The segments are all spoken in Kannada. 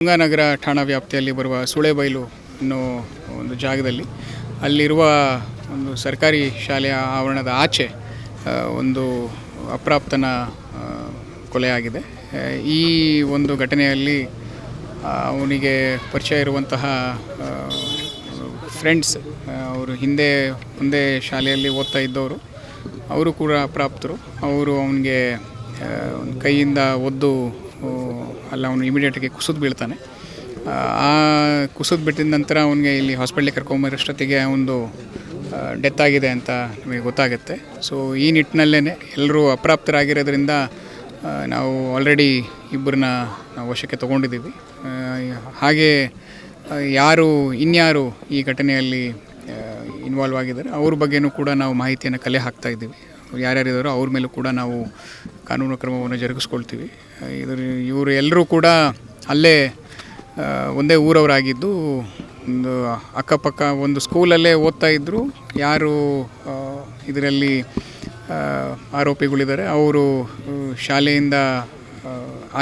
ಗಂಗಾನಗರ ಠಾಣಾ ವ್ಯಾಪ್ತಿಯಲ್ಲಿ ಬರುವ ಸುಳೆಬೈಲು ಅನ್ನೋ ಒಂದು ಜಾಗದಲ್ಲಿ ಅಲ್ಲಿರುವ ಒಂದು ಸರ್ಕಾರಿ ಶಾಲೆಯ ಆವರಣದ ಆಚೆ ಒಂದು ಅಪ್ರಾಪ್ತನ ಕೊಲೆಯಾಗಿದೆ. ಈ ಒಂದು ಘಟನೆಯಲ್ಲಿ ಅವನಿಗೆ ಪರಿಚಯ ಇರುವಂತಹ ಫ್ರೆಂಡ್ಸ್, ಅವರು ಹಿಂದೆ ಒಂದೇ ಶಾಲೆಯಲ್ಲಿ ಓದ್ತಾ ಇದ್ದವರು, ಅವರು ಕೂಡ ಅಪ್ರಾಪ್ತರು. ಅವರು ಅವನಿಗೆ ಒಂದು ಕೈಯಿಂದ ಒದ್ದು ಅಲ್ಲ, ಅವನು ಇಮಿಡಿಯೇಟಾಗಿ ಕುಸಿದು ಬೀಳ್ತಾನೆ. ಆ ಕುಸಿದು ಬಿಟ್ಟಿದ ನಂತರ ಅವನಿಗೆ ಇಲ್ಲಿ ಹಾಸ್ಪಿಟ್ಲಿಗೆ ಕರ್ಕೊಂಬರೋಷ್ಟೊತ್ತಿಗೆ ಒಂದು ಡೆತ್ ಆಗಿದೆ ಅಂತ ನಮಗೆ ಗೊತ್ತಾಗುತ್ತೆ. ಸೊ ಈ ನಿಟ್ಟಿನಲ್ಲೇ ಎಲ್ಲರೂ ಅಪ್ರಾಪ್ತರಾಗಿರೋದ್ರಿಂದ ನಾವು ಆಲ್ರೆಡಿ ಇಬ್ಬರನ್ನ ವಶಕ್ಕೆ ತೊಗೊಂಡಿದ್ದೀವಿ. ಹಾಗೆ ಇನ್ಯಾರು ಈ ಘಟನೆಯಲ್ಲಿ ಇನ್ವಾಲ್ವ್ ಆಗಿದ್ದಾರೆ ಅವ್ರ ಬಗ್ಗೆಯೂ ಕೂಡ ನಾವು ಮಾಹಿತಿಯನ್ನು ಕಲೆ ಹಾಕ್ತಾ ಇದ್ದೀವಿ. ಯಾರ್ಯಾರಿದ್ದಾರೋ ಅವ್ರ ಮೇಲೂ ಕೂಡ ನಾವು ಕಾನೂನು ಕ್ರಮವನ್ನು ಜರುಗಿಸ್ಕೊಳ್ತೀವಿ. ಇವರು ಎಲ್ಲರೂ ಕೂಡ ಅಲ್ಲೇ ಒಂದೇ ಊರವರಾಗಿದ್ದು, ಒಂದು ಅಕ್ಕಪಕ್ಕ ಒಂದು ಸ್ಕೂಲಲ್ಲೇ ಓದ್ತಾ ಇದ್ದರು. ಯಾರು ಇದರಲ್ಲಿ ಆರೋಪಿಗಳಿದ್ದಾರೆ ಅವರು ಶಾಲೆಯಿಂದ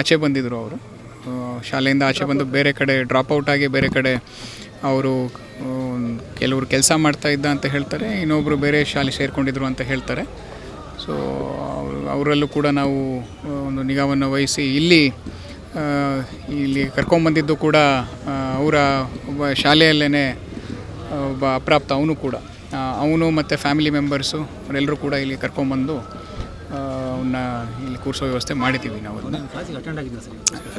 ಆಚೆ ಬಂದಿದ್ದರು. ಅವರು ಶಾಲೆಯಿಂದ ಆಚೆ ಬಂದು ಬೇರೆ ಕಡೆ ಡ್ರಾಪ್ಔಟ್ ಆಗಿ ಬೇರೆ ಕಡೆ ಅವರು ಕೆಲವರು ಕೆಲಸ ಮಾಡ್ತಾ ಇದ್ದ ಅಂತ ಹೇಳ್ತಾರೆ, ಇನ್ನೊಬ್ಬರು ಬೇರೆ ಶಾಲೆ ಸೇರಿಕೊಂಡಿದ್ರು ಅಂತ ಹೇಳ್ತಾರೆ. ಸೊ ಅವರಲ್ಲೂ ಕೂಡ ನಾವು ಒಂದು ನಿಗಾವನ್ನು ವಹಿಸಿ ಇಲ್ಲಿ ಕರ್ಕೊಂಬಂದಿದ್ದು ಕೂಡ ಅವರ ಒಬ್ಬ ಶಾಲೆಯಲ್ಲೇ ಒಬ್ಬ ಅಪ್ರಾಪ್ತ, ಅವನು ಮತ್ತು ಫ್ಯಾಮಿಲಿ ಮೆಂಬರ್ಸು ಅವರೆಲ್ಲರೂ ಕೂಡ ಇಲ್ಲಿ ಕರ್ಕೊಂಬಂದು ಅವನ್ನ ಇಲ್ಲಿ ಕೂರಿಸೋ ವ್ಯವಸ್ಥೆ ಮಾಡಿದ್ದೀವಿ. ನಾವು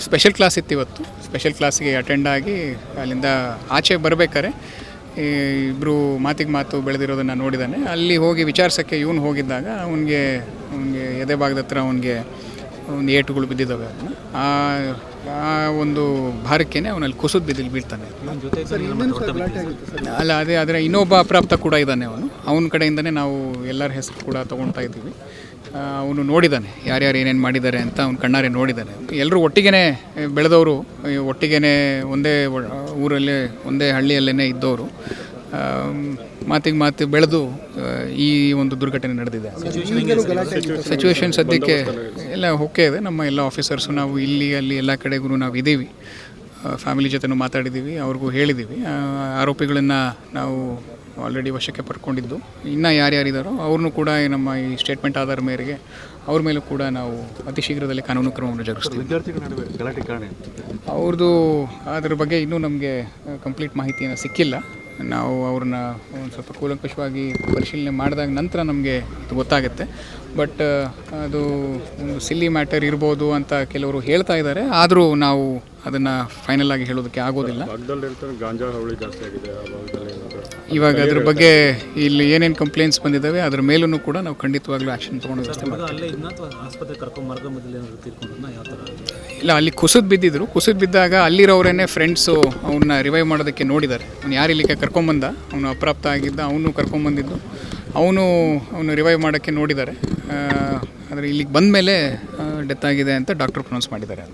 ಸ್ಪೆಷಲ್ ಕ್ಲಾಸ್ ಇತ್ತು ಇವತ್ತು. ಸ್ಪೆಷಲ್ ಕ್ಲಾಸಿಗೆ ಅಟೆಂಡ್ ಆಗಿ ಅಲ್ಲಿಂದ ಆಚೆ ಬರಬೇಕಾರೆ ಇಬ್ಬರು ಮಾತು ಬೆಳೆದಿರೋದನ್ನು ನೋಡಿದ್ದಾನೆ. ಅಲ್ಲಿ ಹೋಗಿ ವಿಚಾರಿಸೋಕ್ಕೆ ಇವನು ಹೋಗಿದ್ದಾಗ ಅವನಿಗೆ ಎದೆ ಭಾಗದ ಹತ್ರ ಅವನಿಗೆ ಒಂದು ಏಟುಗಳು ಬಿದ್ದಿದ್ದಾವೆ. ಆ ಒಂದು ಭಾರಕ್ಕೇ ಅವನಲ್ಲಿ ಕುಸಿದು ಬೀಳ್ತಾನೆ. ಅಲ್ಲ, ಆದರೆ ಇನ್ನೊಬ್ಬ ಅಪ್ರಾಪ್ತ ಕೂಡ ಇದ್ದಾನೆ. ಅವನ ಕಡೆಯಿಂದನೇ ನಾವು ಎಲ್ಲರ ಹೆಸರು ಕೂಡ ತೊಗೊಳ್ತಾ ಇದ್ದೀವಿ. ಅವನು ನೋಡಿದ್ದಾನೆ ಯಾರ್ಯಾರು ಏನೇನು ಮಾಡಿದ್ದಾರೆ ಅಂತ, ಅವ್ನು ಕಣ್ಣಾರೆ ನೋಡಿದ್ದಾನೆ. ಎಲ್ಲರೂ ಒಟ್ಟಿಗೆ ಬೆಳೆದವರು, ಒಟ್ಟಿಗೆ ಒಂದೇ ಊರಲ್ಲೇ ಒಂದೇ ಹಳ್ಳಿಯಲ್ಲೇ ಇದ್ದವರು. ಮಾತು ಬೆಳೆದು ಈ ಒಂದು ದುರ್ಘಟನೆ ನಡೆದಿದೆ. ಸಿಚುವೇಶನ್ ಸದ್ಯಕ್ಕೆ ಎಲ್ಲ ಓಕೆ ಇದೆ. ನಮ್ಮ ಎಲ್ಲ ಆಫೀಸರ್ಸು ನಾವು ಅಲ್ಲಿ ಎಲ್ಲ ಕಡೆಗೂ ನಾವು ಇದ್ದೀವಿ. ಫ್ಯಾಮಿಲಿ ಜೊತೆನೂ ಮಾತಾಡಿದ್ದೀವಿ, ಅವ್ರಿಗೂ ಹೇಳಿದ್ದೀವಿ. ಆರೋಪಿಗಳನ್ನು ನಾವು ಆಲ್ರೆಡಿ ವಶಕ್ಕೆ ಪಡ್ಕೊಂಡಿದ್ದು. ಇನ್ನೂ ಯಾರ್ಯಾರಿದ್ದಾರೋ ಅವ್ರನ್ನೂ ಕೂಡ ನಮ್ಮ ಈ ಸ್ಟೇಟ್ಮೆಂಟ್ ಆಧಾರ ಮೇರೆಗೆ ಅವ್ರ ಮೇಲೂ ಕೂಡ ನಾವು ಅತಿ ಶೀಘ್ರದಲ್ಲಿ ಕಾನೂನು ಕ್ರಮವನ್ನು ಜರುಗಿಸ್ತೀವಿ. ಅವ್ರದ್ದು ಅದ್ರ ಬಗ್ಗೆ ಇನ್ನೂ ನಮಗೆ ಕಂಪ್ಲೀಟ್ ಮಾಹಿತಿಯನ್ನು ಸಿಕ್ಕಿಲ್ಲ. ನಾವು ಅವ್ರನ್ನ ಒಂದು ಸ್ವಲ್ಪ ಕೂಲಂಕಷವಾಗಿ ಪರಿಶೀಲನೆ ಮಾಡಿದಾಗ ನಂತರ ನಮಗೆ ಇದು ಗೊತ್ತಾಗುತ್ತೆ. ಬಟ್ ಅದು ಒಂದು ಸಿಲ್ಲಿ ಮ್ಯಾಟರ್ ಇರ್ಬೋದು ಅಂತ ಕೆಲವರು ಹೇಳ್ತಾ ಇದ್ದಾರೆ. ಆದರೂ ನಾವು ಅದನ್ನು ಫೈನಲ್ ಆಗಿ ಹೇಳೋದಕ್ಕೆ ಆಗೋದಿಲ್ಲ. ಇವಾಗ ಅದ್ರ ಬಗ್ಗೆ ಇಲ್ಲಿ ಏನೇನು ಕಂಪ್ಲೇಂಟ್ಸ್ ಬಂದಿದ್ದಾವೆ ಅದ್ರ ಮೇಲೂ ಕೂಡ ನಾವು ಖಂಡಿತವಾಗ್ಲೂ ಆ್ಯಕ್ಷನ್ ತೊಗೊಂಡು ವ್ಯವಸ್ಥೆ ಮಾಡ್ತೀವಿ. ಇಲ್ಲ, ಅಲ್ಲಿ ಕುಸಿದು ಬಿದ್ದಾಗ ಅಲ್ಲಿರೋರೇನೆ ಫ್ರೆಂಡ್ಸು ಅವನ್ನ ರಿವೈವ್ ಮಾಡೋದಕ್ಕೆ ನೋಡಿದ್ದಾರೆ. ಅವ್ನು ಯಾರು ಇಲ್ಲಿಗೆ ಕರ್ಕೊಂಬಂದ, ಅವನು ಅಪ್ರಾಪ್ತ ಆಗಿದ್ದ, ಅವನು ಕರ್ಕೊಂಬಂದಿದ್ದು, ಅವನು ರಿವೈವ್ ಮಾಡೋಕ್ಕೆ ನೋಡಿದ್ದಾರೆ. ಆದರೆ ಇಲ್ಲಿಗೆ ಬಂದ ಮೇಲೆ ಡೆತ್ ಆಗಿದೆ ಅಂತ ಡಾಕ್ಟ್ರು ಪ್ರೊನೌನ್ಸ್ ಮಾಡಿದ್ದಾರೆ.